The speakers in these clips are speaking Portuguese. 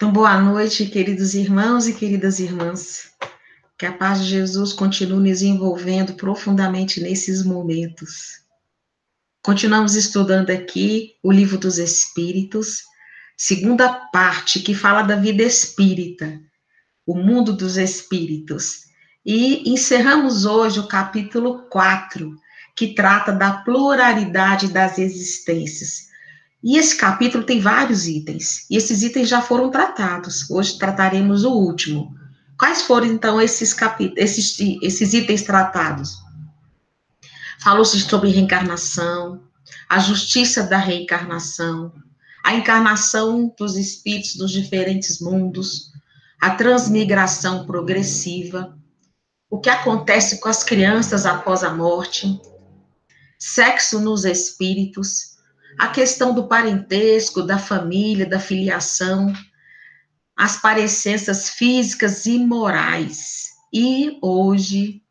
Então, boa noite, queridos irmãos e queridas irmãs. Que a paz de Jesus continue nos envolvendo profundamente nesses momentos. Continuamos estudando aqui o Livro dos Espíritos, segunda parte, que fala da vida espírita, o mundo dos espíritos. E encerramos hoje o capítulo 4, que trata da pluralidade das existências. E esse capítulo tem vários itens, e esses itens já foram tratados. Hoje trataremos o último. Quais foram, então, esses itens tratados? Falou-se sobre reencarnação, a justiça da reencarnação, a encarnação dos espíritos dos diferentes mundos, a transmigração progressiva, o que acontece com as crianças após a morte, sexo nos espíritos, a questão do parentesco, da família, da filiação, as parecenças físicas e morais. E hoje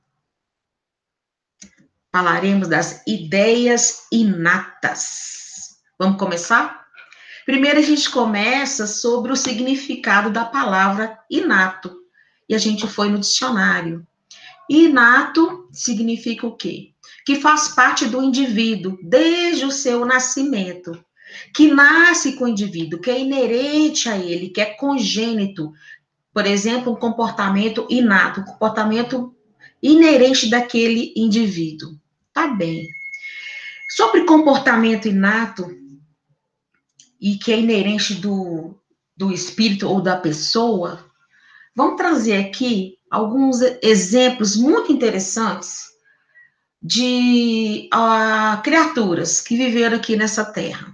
falaremos das ideias inatas. Vamos começar? Primeiro a gente começa sobre o significado da palavra inato. E a gente foi no dicionário. Inato significa o quê? Que faz parte do indivíduo desde o seu nascimento, que nasce com o indivíduo, que é inerente a ele, que é congênito. Por exemplo, um comportamento inato, um comportamento inerente daquele indivíduo. Tá bem. Sobre comportamento inato, e que é inerente do espírito ou da pessoa, vamos trazer aqui alguns exemplos muito interessantes de criaturas que viveram aqui nessa terra.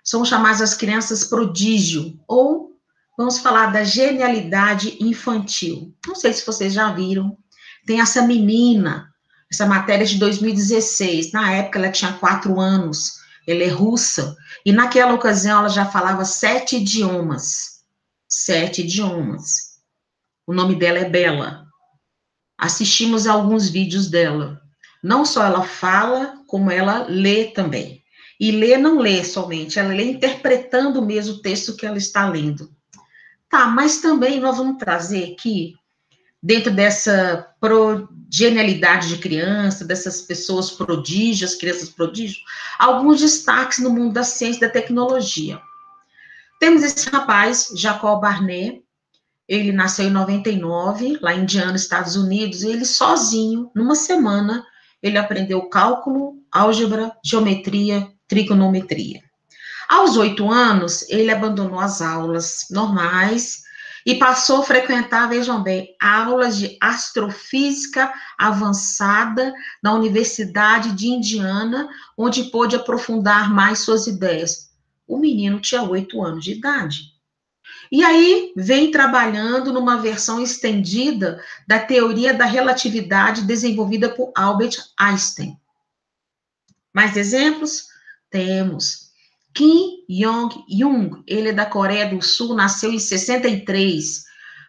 São chamadas as crianças prodígio, ou vamos falar da genialidade infantil. Não sei se vocês já viram, tem essa menina, essa matéria de 2016, na época ela tinha 4 anos, ela é russa, e naquela ocasião ela já falava 7 idiomas. 7 idiomas. O nome dela é Bela. Assistimos a alguns vídeos dela. Não só ela fala, como ela lê também. E lê não lê somente, ela lê interpretando mesmo o texto que ela está lendo. Tá, mas também nós vamos trazer aqui, dentro dessa genialidade de criança, dessas pessoas prodígios, crianças prodígios, alguns destaques no mundo da ciência e da tecnologia. Temos esse rapaz, Jacob Barnett. Ele nasceu em 99, lá em Indiana, Estados Unidos, e ele sozinho, numa semana, ele aprendeu cálculo, álgebra, geometria, trigonometria. Aos 8 anos, ele abandonou as aulas normais e passou a frequentar, vejam bem, aulas de astrofísica avançada na Universidade de Indiana, onde pôde aprofundar mais suas ideias. O menino tinha 8 anos de idade. E aí, vem trabalhando numa versão estendida da teoria da relatividade desenvolvida por Albert Einstein. Mais exemplos? Temos Kim Jong-un, ele é da Coreia do Sul, nasceu em 63.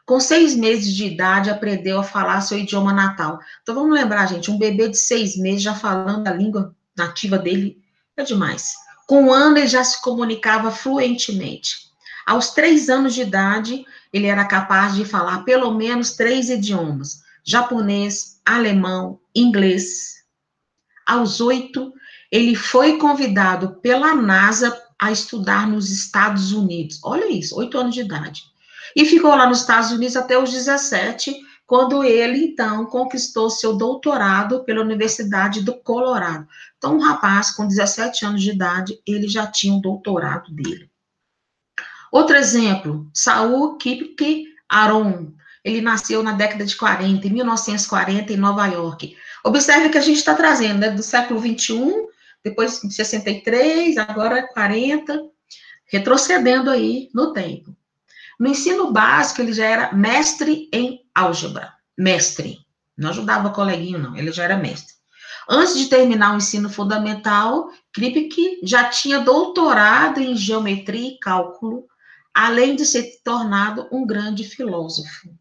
Com 6 meses de idade, aprendeu a falar seu idioma natal. Então, vamos lembrar, gente, um bebê de 6 meses já falando a língua nativa dele é demais. Com 1 ano, ele já se comunicava fluentemente. Aos 3 anos de idade, ele era capaz de falar pelo menos 3 idiomas: japonês, alemão, inglês. Aos 8, ele foi convidado pela NASA a estudar nos Estados Unidos. Olha isso, 8 anos de idade. E ficou lá nos Estados Unidos até os 17, quando ele, então, conquistou seu doutorado pela Universidade do Colorado. Então, um rapaz com 17 anos de idade, ele já tinha um doutorado dele. Outro exemplo, Saul Kipke Aron. Ele nasceu na década de 40, em 1940, em Nova York. Observe que a gente está trazendo, né, do século 21, depois 63, agora 40, retrocedendo aí no tempo. No ensino básico, ele já era mestre em álgebra. Mestre. Não ajudava o coleguinho, não. Ele já era mestre. Antes de terminar o ensino fundamental, Kripke já tinha doutorado em geometria e cálculo, além de ser tornado um grande filósofo.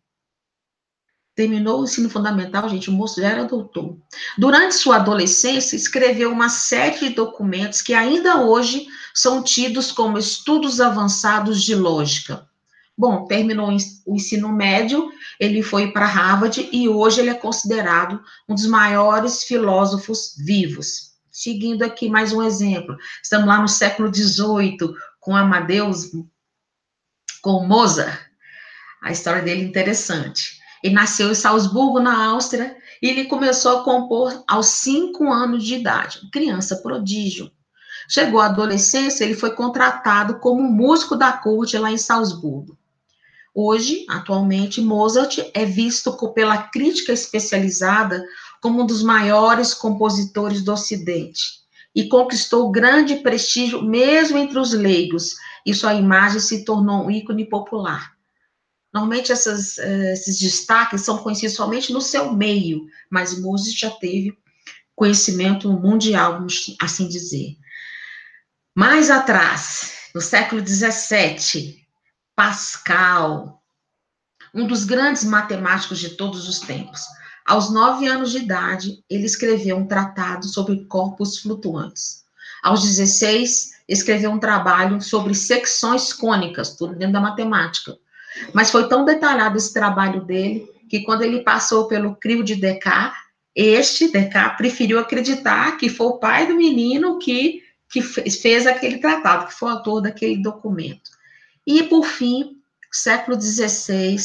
Terminou o ensino fundamental, gente, o moço já era doutor. Durante sua adolescência, escreveu uma série de documentos que ainda hoje são tidos como estudos avançados de lógica. Bom, terminou o ensino médio, ele foi para Harvard e hoje ele é considerado um dos maiores filósofos vivos. Seguindo aqui mais um exemplo, estamos lá no século XVIII, com Amadeus, com Mozart. A história dele é interessante. Ele nasceu em Salzburgo, na Áustria, e ele começou a compor aos 5 anos de idade. Criança prodígio. Chegou à adolescência, ele foi contratado como músico da corte lá em Salzburgo. Hoje, atualmente, Mozart é visto pela crítica especializada como um dos maiores compositores do Ocidente e conquistou grande prestígio mesmo entre os leigos, e sua imagem se tornou um ícone popular. Normalmente, esses destaques são conhecidos somente no seu meio, mas Mozart já teve conhecimento mundial, vamos assim dizer. Mais atrás, no século XVII, Pascal, um dos grandes matemáticos de todos os tempos. Aos 9 anos de idade, ele escreveu um tratado sobre corpos flutuantes. Aos 16, escreveu um trabalho sobre secções cônicas, tudo dentro da matemática. Mas foi tão detalhado esse trabalho dele, que quando ele passou pelo crivo de Descartes, Descartes preferiu acreditar que foi o pai do menino que fez aquele tratado, que foi o autor daquele documento. E, por fim, século XVI,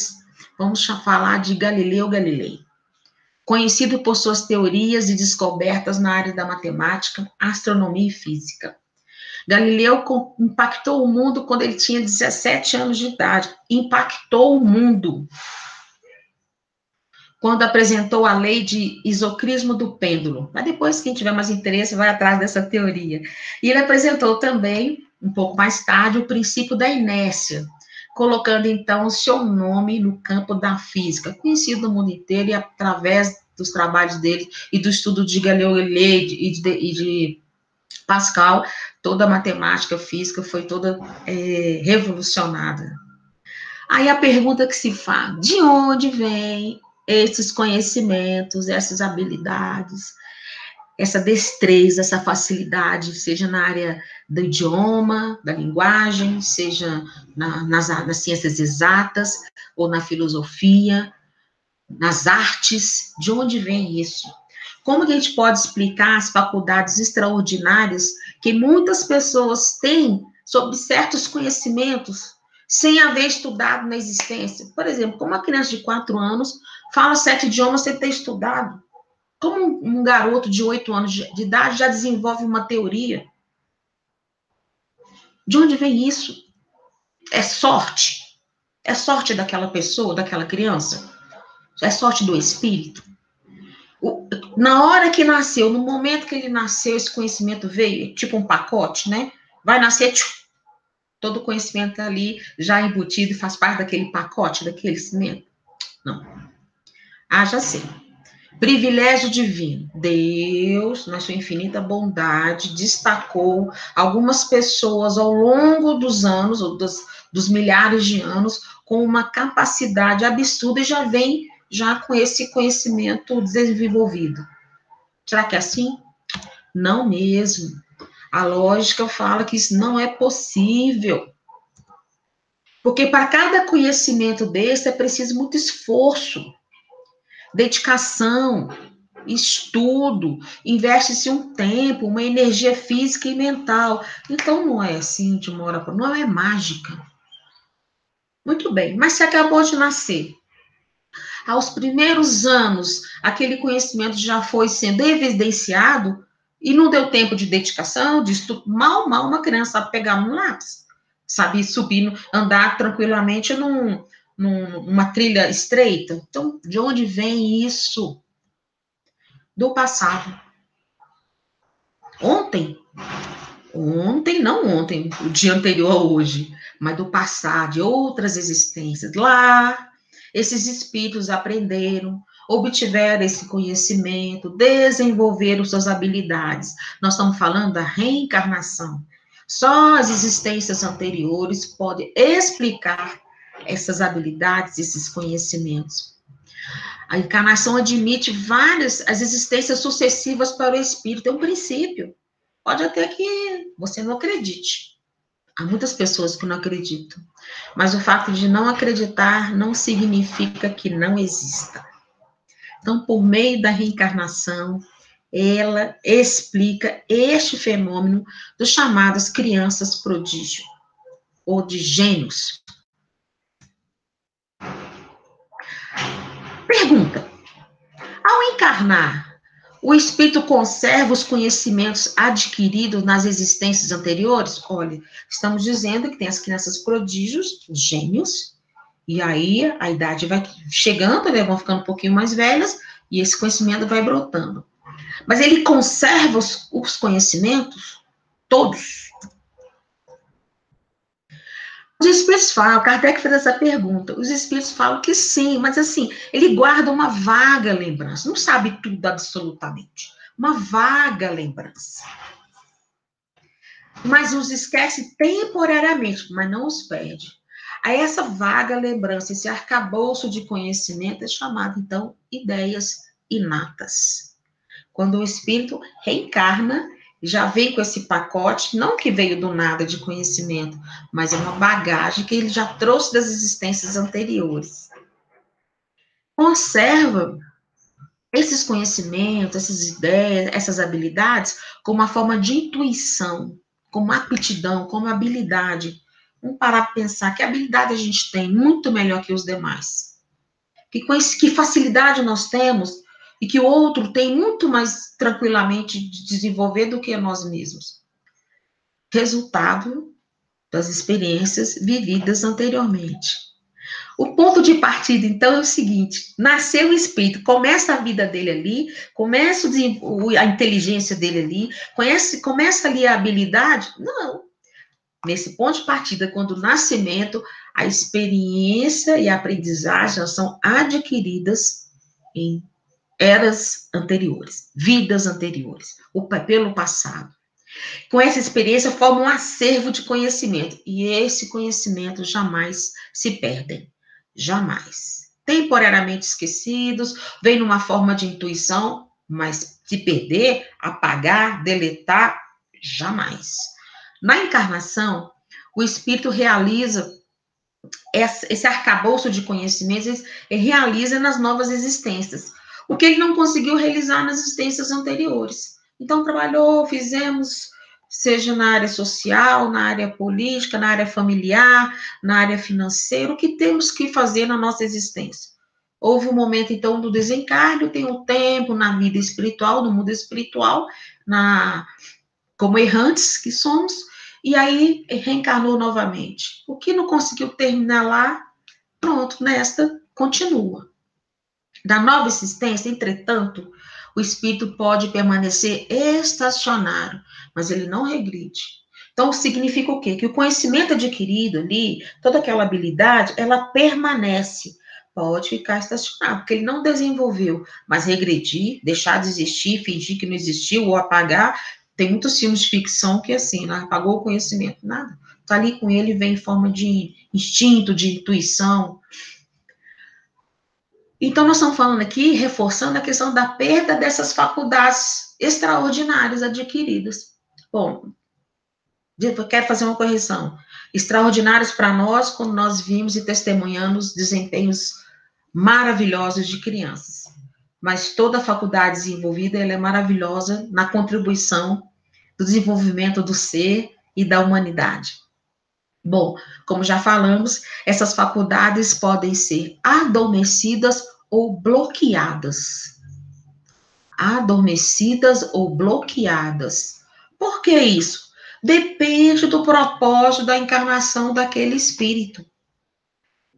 vamos falar de Galileu Galilei. Conhecido por suas teorias e descobertas na área da matemática, astronomia e física. Galileu impactou o mundo quando ele tinha 17 anos de idade. Impactou o mundo. Quando apresentou a lei de isocrismo do pêndulo. Mas depois, quem tiver mais interesse, vai atrás dessa teoria. E ele apresentou também, um pouco mais tarde, o princípio da inércia, colocando, então, o seu nome no campo da física, conhecido no mundo inteiro, e através dos trabalhos dele e do estudo de Galileu Galilei e de Pascal, toda a matemática física foi toda revolucionada. Aí a pergunta que se faz, de onde vem esses conhecimentos, essas habilidades, essa destreza, essa facilidade, seja na área do idioma, da linguagem, seja nas ciências exatas, ou na filosofia, nas artes, de onde vem isso? Como que a gente pode explicar as faculdades extraordinárias que muitas pessoas têm sobre certos conhecimentos, sem haver estudado na existência? Por exemplo, como uma criança de 4 anos fala 7 idiomas sem ter estudado? Como um garoto de 8 anos de idade já desenvolve uma teoria? De onde vem isso? É sorte? É sorte daquela pessoa, daquela criança? É sorte do espírito? Na hora que nasceu, no momento que ele nasceu, esse conhecimento veio, tipo um pacote, né? Vai nascer, todo o conhecimento ali já embutido e faz parte daquele pacote, daquele conhecimento? Não. Ah, já sei. Privilégio divino. Deus, na sua infinita bondade, destacou algumas pessoas ao longo dos anos, ou dos milhares de anos, com uma capacidade absurda e já vem com esse conhecimento desenvolvido. Será que é assim? Não mesmo. A lógica fala que isso não é possível. Porque para cada conhecimento desse é preciso muito esforço, dedicação, estudo, investe-se um tempo, uma energia física e mental. Então não é assim de uma hora para outra, não é mágica. Muito bem, mas se acabou de nascer, aos primeiros anos, aquele conhecimento já foi sendo evidenciado e não deu tempo de dedicação, de estudo. Mal uma criança sabe pegar um lápis, sabe subir, andar tranquilamente numa trilha estreita. Então, de onde vem isso? Do passado. Não ontem, o dia anterior a hoje, mas do passado, de outras existências. Lá, esses espíritos aprenderam, obtiveram esse conhecimento, desenvolveram suas habilidades. Nós estamos falando da reencarnação. Só as existências anteriores podem explicar essas habilidades, esses conhecimentos. A encarnação admite as existências sucessivas para o espírito. É um princípio. Pode até que você não acredite. Há muitas pessoas que não acreditam, mas o fato de não acreditar não significa que não exista. Então, por meio da reencarnação, ela explica este fenômeno dos chamados crianças prodígio, ou de gênios. Pergunta: ao encarnar, o espírito conserva os conhecimentos adquiridos nas existências anteriores? Olha, estamos dizendo que tem as crianças prodígios, gênios, e aí a idade vai chegando, né, vão ficando um pouquinho mais velhas, e esse conhecimento vai brotando. Mas ele conserva os conhecimentos todos. Os espíritos falam, Kardec fez essa pergunta, os espíritos falam que sim, mas assim, ele guarda uma vaga lembrança, não sabe tudo absolutamente, uma vaga lembrança. Mas os esquece temporariamente, mas não os perde. Aí essa vaga lembrança, esse arcabouço de conhecimento é chamado, então, ideias inatas. Quando o espírito reencarna, já vem com esse pacote, não que veio do nada de conhecimento, mas é uma bagagem que ele já trouxe das existências anteriores. Conserva esses conhecimentos, essas ideias, essas habilidades, como uma forma de intuição, como aptidão, como habilidade. Vamos parar para pensar que habilidade a gente tem muito melhor que os demais. Que facilidade nós temos e que o outro tem muito mais tranquilamente de desenvolver do que nós mesmos. Resultado das experiências vividas anteriormente. O ponto de partida, então, é o seguinte: nasceu o espírito, começa a vida dele ali, começa a inteligência dele ali, começa ali a habilidade? Não. Nesse ponto de partida, quando o nascimento, a experiência e a aprendizagem são adquiridas em eras anteriores, vidas anteriores, pelo passado. Com essa experiência, forma um acervo de conhecimento, e esse conhecimento jamais se perde, jamais. Temporariamente esquecidos, vem numa forma de intuição, mas se perder, apagar, deletar, jamais. Na encarnação, o espírito realiza esse arcabouço de conhecimentos, ele realiza nas novas existências, o que ele não conseguiu realizar nas existências anteriores. Então, trabalhou, fizemos, seja na área social, na área política, na área familiar, na área financeira, o que temos que fazer na nossa existência. Houve um momento, então, do desencarne, tem um tempo na vida espiritual, no mundo espiritual, como errantes que somos, e aí reencarnou novamente. O que não conseguiu terminar lá, pronto, nesta continua. Da nova existência, entretanto, o espírito pode permanecer estacionário, mas ele não regride. Então, significa o quê? Que o conhecimento adquirido ali, toda aquela habilidade, ela permanece. Pode ficar estacionado, porque ele não desenvolveu, mas regredir, deixar de existir, fingir que não existiu ou apagar. Tem muitos filmes de ficção que, assim, né, apagou o conhecimento, nada. Está ali com ele, vem em forma de instinto, de intuição. Então, nós estamos falando aqui, reforçando a questão da perda dessas faculdades extraordinárias adquiridas. Bom, eu quero fazer uma correção. Extraordinários para nós, quando nós vimos e testemunhamos desempenhos maravilhosos de crianças. Mas toda a faculdade desenvolvida, ela é maravilhosa na contribuição do desenvolvimento do ser e da humanidade. Bom, como já falamos, essas faculdades podem ser adormecidas ou bloqueadas. Adormecidas ou bloqueadas. Por que isso? Depende do propósito da encarnação daquele espírito.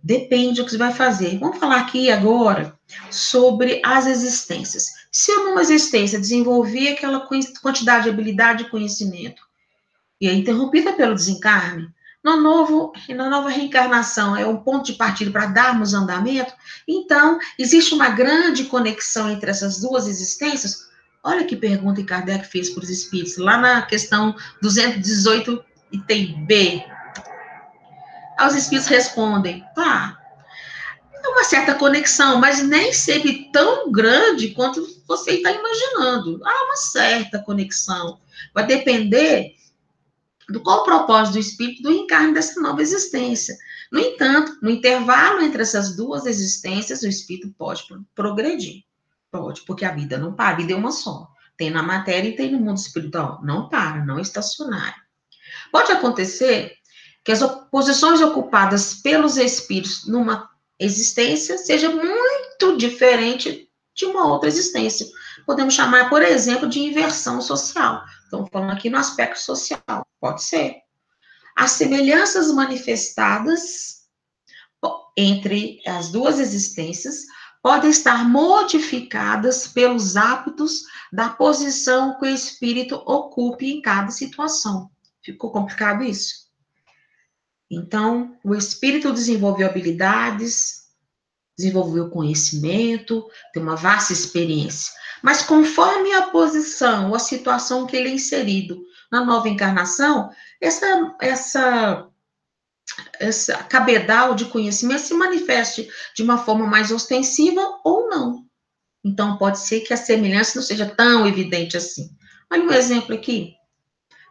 Depende do que você vai fazer. Vamos falar aqui agora sobre as existências. Se eu numa existência desenvolvi aquela quantidade de habilidade e conhecimento, e é interrompida pelo desencarne, na nova reencarnação é um ponto de partida para darmos andamento, então, existe uma grande conexão entre essas duas existências? Olha que pergunta que Kardec fez para os espíritos, lá na questão 218, item B. Os espíritos respondem, tá, é uma certa conexão, mas nem sempre tão grande quanto você está imaginando. Há uma certa conexão. Vai depender do qual o propósito do espírito do encarne dessa nova existência. No entanto, no intervalo entre essas duas existências, o espírito pode progredir. Pode, porque a vida não para, a vida é uma só. Tem na matéria e tem no mundo espiritual. Não para, não é estacionário. Pode acontecer que as posições ocupadas pelos espíritos numa existência seja muito diferente de uma outra existência. Podemos chamar, por exemplo, de inversão social. Estamos falando aqui no aspecto social. Pode ser. As semelhanças manifestadas entre as duas existências podem estar modificadas pelos hábitos da posição que o espírito ocupe em cada situação. Ficou complicado isso? Então, o espírito desenvolveu habilidades, desenvolveu conhecimento, tem uma vasta experiência. Mas conforme a posição ou a situação que ele é inserido na nova encarnação, essa cabedal de conhecimento se manifeste de uma forma mais ostensiva ou não. Então, pode ser que a semelhança não seja tão evidente assim. Olha um exemplo aqui.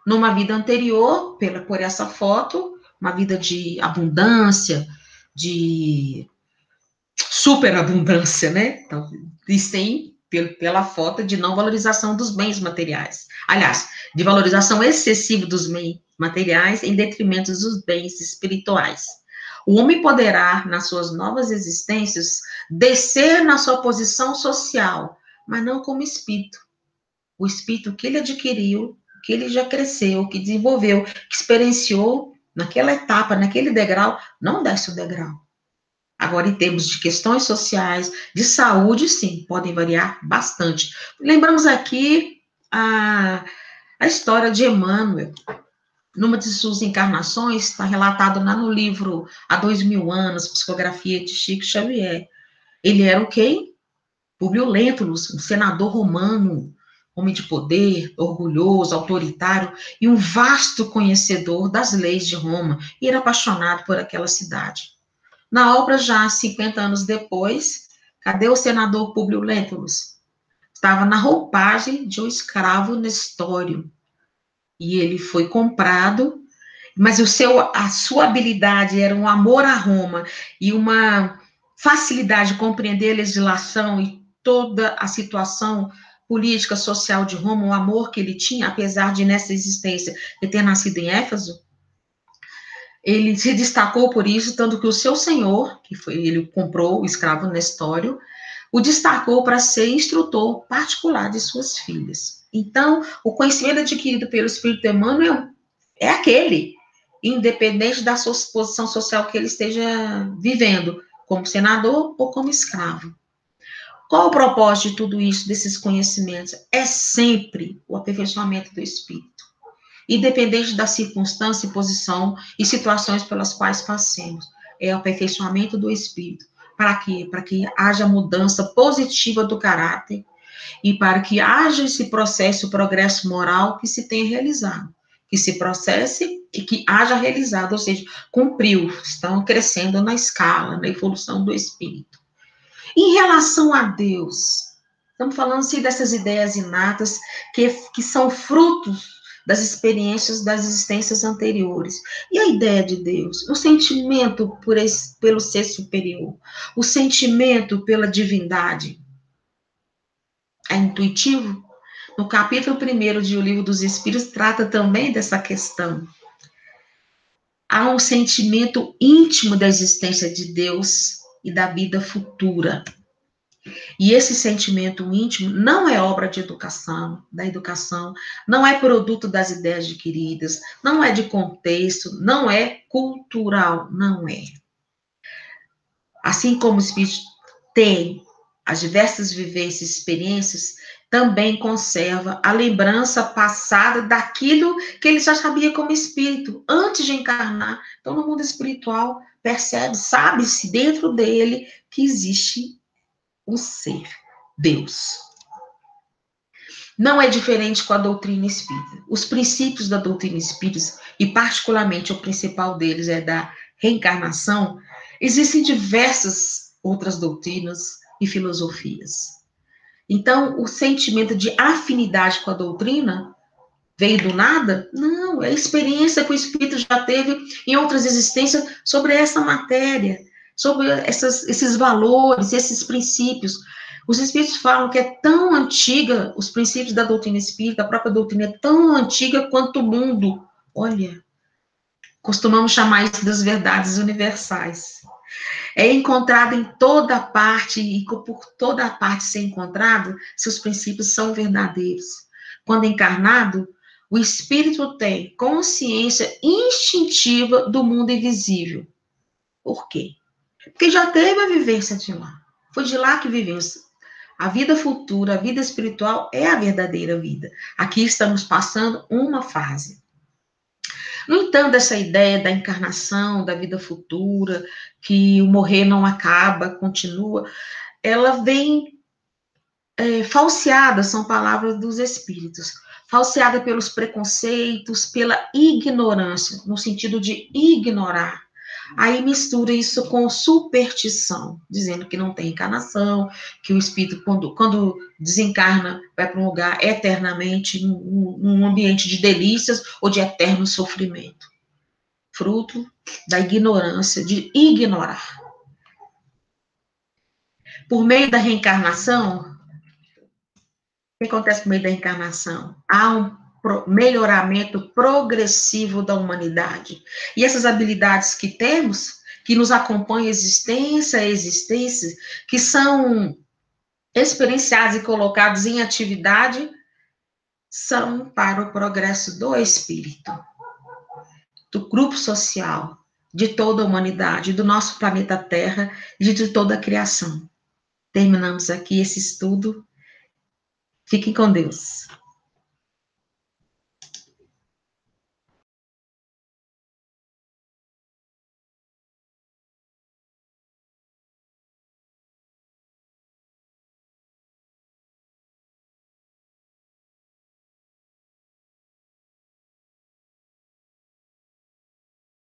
Numa vida anterior, por essa foto, uma vida de abundância, de superabundância, né? Então, e sem, pela foto, de não valorização dos bens materiais. Aliás, de valorização excessiva dos bens materiais em detrimento dos bens espirituais. O homem poderá, nas suas novas existências, descer na sua posição social, mas não como espírito. O espírito que ele adquiriu, que ele já cresceu, que desenvolveu, que experienciou naquela etapa, naquele degrau, não desce o degrau. Agora, em termos de questões sociais, de saúde, sim, podem variar bastante. Lembramos aqui a história de Emmanuel. Numa de suas encarnações, está relatado lá no livro Há 2000 anos, Psicografia de Chico Xavier. Ele era o quem? Publio Lentulus, um senador romano, homem de poder, orgulhoso, autoritário, e um vasto conhecedor das leis de Roma, e era apaixonado por aquela cidade. Na obra, já 50 anos depois, cadê o senador Publio Lentulus? Estava na roupagem de um escravo Nestório. E ele foi comprado, mas a sua habilidade era um amor a Roma e uma facilidade de compreender a legislação e toda a situação política, social de Roma, o amor que ele tinha, apesar de nessa existência ele ter nascido em Éfeso. Ele se destacou por isso, tanto que o seu senhor, ele comprou o escravo Nestório, o destacou para ser instrutor particular de suas filhas. Então, o conhecimento adquirido pelo Espírito Emmanuel é aquele, independente da sua posição social que ele esteja vivendo, como senador ou como escravo. Qual o propósito de tudo isso, desses conhecimentos? É sempre o aperfeiçoamento do espírito, independente da circunstância, posição e situações pelas quais passemos. É o aperfeiçoamento do espírito. Para quê? Para que haja mudança positiva do caráter e para que haja esse processo, o progresso moral que se tenha realizado. Que se processe e que haja realizado, ou seja, cumpriu, estão crescendo na escala, na evolução do espírito. Em relação a Deus, estamos falando assim, dessas ideias inatas que são frutos das experiências das existências anteriores. E a ideia de Deus? O sentimento pelo ser superior, o sentimento pela divindade. É intuitivo? No capítulo 1 de O Livro dos Espíritos, trata também dessa questão. Há um sentimento íntimo da existência de Deus e da vida futura. E esse sentimento íntimo não é obra de educação, da educação, não é produto das ideias adquiridas, não é de contexto, não é cultural, não é. Assim como o espírito tem as diversas vivências e experiências, também conserva a lembrança passada daquilo que ele já sabia como espírito, antes de encarnar. Então, no mundo espiritual, percebe, sabe-se dentro dele que existe um ser, Deus. Não é diferente com a doutrina espírita. Os princípios da doutrina espírita, e particularmente o principal deles é da reencarnação, existem diversas outras doutrinas e filosofias. Então, o sentimento de afinidade com a doutrina veio do nada? Não, é a experiência que o espírito já teve em outras existências sobre essa matéria, sobre esses valores, esses princípios. Os espíritos falam que é tão antiga, os princípios da doutrina espírita, a própria doutrina é tão antiga quanto o mundo. Olha, costumamos chamar isso das verdades universais. É encontrado em toda parte, e por toda parte ser encontrado, seus princípios são verdadeiros. Quando encarnado, o espírito tem consciência instintiva do mundo invisível. Por quê? Porque já teve a vivência de lá. Foi de lá que vivemos. A vida futura, a vida espiritual é a verdadeira vida. Aqui estamos passando uma fase. No entanto, essa ideia da encarnação, da vida futura, que o morrer não acaba, continua, ela vem falseada, são palavras dos espíritos, falseada pelos preconceitos, pela ignorância, no sentido de ignorar. Aí mistura isso com superstição, dizendo que não tem encarnação, que o espírito, quando desencarna, vai para um lugar eternamente, num ambiente de delícias ou de eterno sofrimento. Fruto da ignorância, de ignorar. Por meio da reencarnação, o que acontece por meio da reencarnação? Há um melhoramento progressivo da humanidade. E essas habilidades que temos, que nos acompanham existência a existência, que são experienciadas e colocadas em atividade, são para o progresso do espírito, do grupo social, de toda a humanidade, do nosso planeta Terra e de toda a criação. Terminamos aqui esse estudo. Fiquem com Deus.